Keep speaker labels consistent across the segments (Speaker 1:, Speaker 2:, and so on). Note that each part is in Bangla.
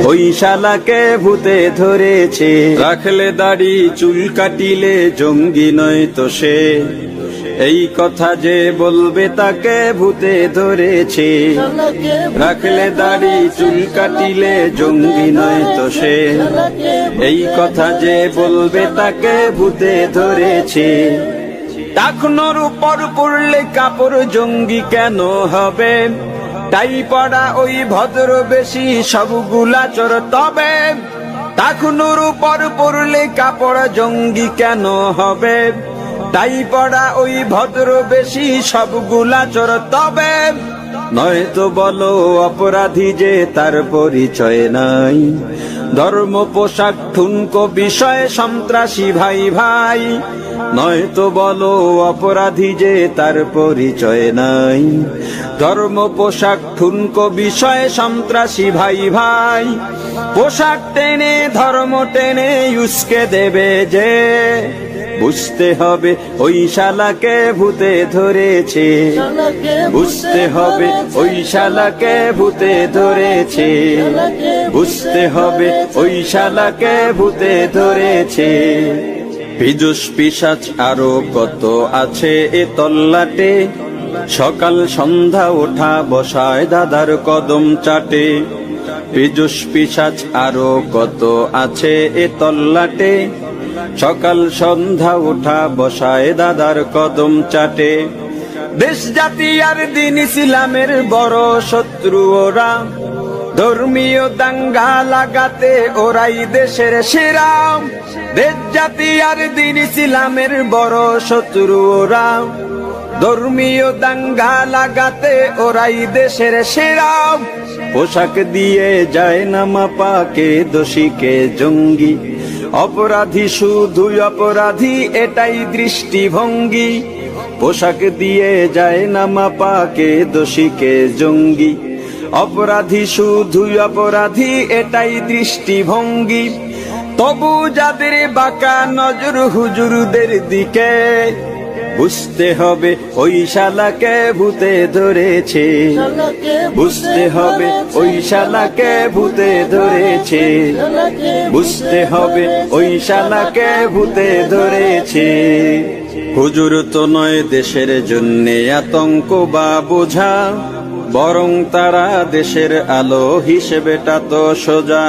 Speaker 1: ওই শালাকে ভূতে ধরেছে। রাখলে দাড়ি চুল কাটিলে জঙ্গি নয় তো সে, এই কথা যে বলবে তাকে ভূতে ধরেছে। রাখলে দাড়ি চুল কাটিলে জঙ্গি নয় তো সে, এই কথা যে বলবে তাকে ভূতে ধরেছে। টাকনোর উপর পড়লে কাপড় জঙ্গি কেন হবে? টাই পড়া ওই ভদ্র বেশি সবগুলা চোর তবে। টাকনোর উপর পড়লে কাপড় জঙ্গি কেন হবে? টাই পড়া ওই ভদ্র বেশি সবগুলা চোর তবে। নয়তো বলো অপরাধী যে তার পরিচয় নাই, ধর্ম পোশাক ঠুনকো বিষয়ে সন্ত্রাসী ভাই ভাই। নয়তো বলো অপরাধী যে তার পরিচয় নাই, ধর্ম পোশাক ঠুনকো বিষয়ে সন্ত্রাসী ভাই ভাই। পোশাক টেনে ধর্ম টেনে উস্কে দেবে যে, বুঝতে হবে ওই শালাকে ভূতে ধরেছে। বুঝতে হবে ওই শালাকে ভূতে ধরেছে। বুঝতে হবে ওই শালাকে ভূতে ধরেছে। পিজুস পিশাচ আরো কত আছে এ তল্লাটে, সকাল সন্ধ্যা ওঠা বসায় দাদার কদম চাটে। পিজুস পিশাচ আরো কত আছে এ তল্লাটে, সকাল সন্ধ্যা ওঠা বসায় দাদার কদম চাটে। দেশ জাতি আর দিন ইসলামের বড় শত্রু ওরা, ধর্মীয় দাঙ্গা লাগাতে ওরাই দেশের সেরা। দেশ জাতি আর দিন ইসলামের বড় শত্রু ওরা, ধর্মীয় দাঙ্গা লাগাতে ওরাই দেশের সেরা। পোশাক দিয়ে যায় না মাপাকে দোষীকে জঙ্গি, অপরাধী শুধুই অপরাধী এটাই দৃষ্টিভঙ্গি। পোশাক দিয়ে যায় না মাপাকে দোষীকে জঙ্গি, অপরাধী শুধুই অপরাধী এটাই দৃষ্টিভঙ্গি। তবু যাদের বাঁকা নজর হুজুরদের দিকে, বুঝতে হবে ওই শালাকে ভূতে ধরেছে। বুঝতে হবে ওই শালাকে ভূতে ধরেছে। বুঝতে হবে ওই শালাকে ভূতে ধরেছে। হুজুর তো নয় দেশের জন্যে আতঙ্ক বা বোঝা, বরং তারা দেশের আলো হিসেবেটা তো সোজা।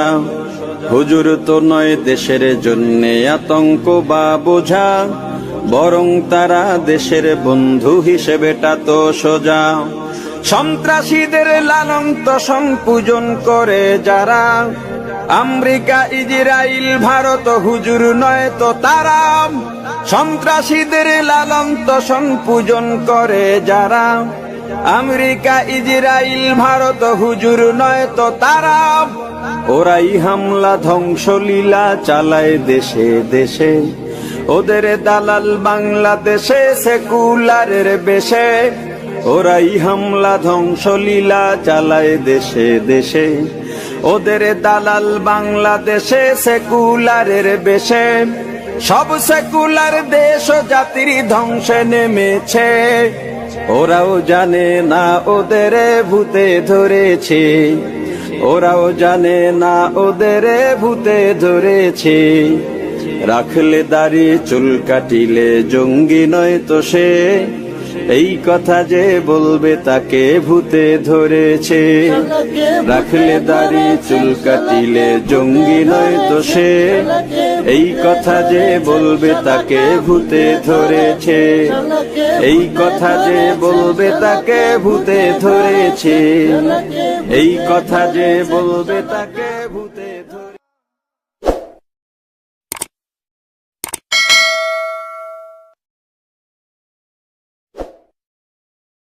Speaker 1: হুজুর তো নয় দেশের জন্যে আতঙ্ক বা বোঝা, বরং তারা দেশের বন্ধু হিসেবেটা তো সোজা। সন্ত্রাসীদের লালন তোষণ পূজন করে যারা, আমেরিকা ইজরাইল ভারত হুজুর নয় তো তারা। সন্ত্রাসীদের লালন তোষণ পূজন করে যারা, আমেরিকা ইজরাইল ভারত হুজুর নয় তো তারা। ওরাই হামলা ধ্বংসলীলা চালায় দেশে দেশে, ওদের দালাল বাংলাদেশে সেকুলারের বেশে। ওরাই হামলা ধ্বংসলীলা চালায় দেশে দেশে, ওদের দালাল বাংলাদেশে সেকুলারের বেশে। সব সেকুলার দেশ ও জাতির ধ্বংসে নেমেছে, ওরাও জানে না ওদের ভূতে ধরেছে। ওরাও জানে না ওদের ভূতে ধরেছে। রাখলে দাড়ি চুল কাটিলে জঙ্গি নয় তো সে, এই কথা যে বলবে তাকে ভূতে ধরেছে। রাখলে দাড়ি চুল কাটিলে জঙ্গি নয় তো সে, এই কথা যে বলবে তাকে ভূতে ধরেছে। এই কথা যে বলবে তাকে ভূতে ধরেছে। এই কথা যে বলবে তাকে ভূতে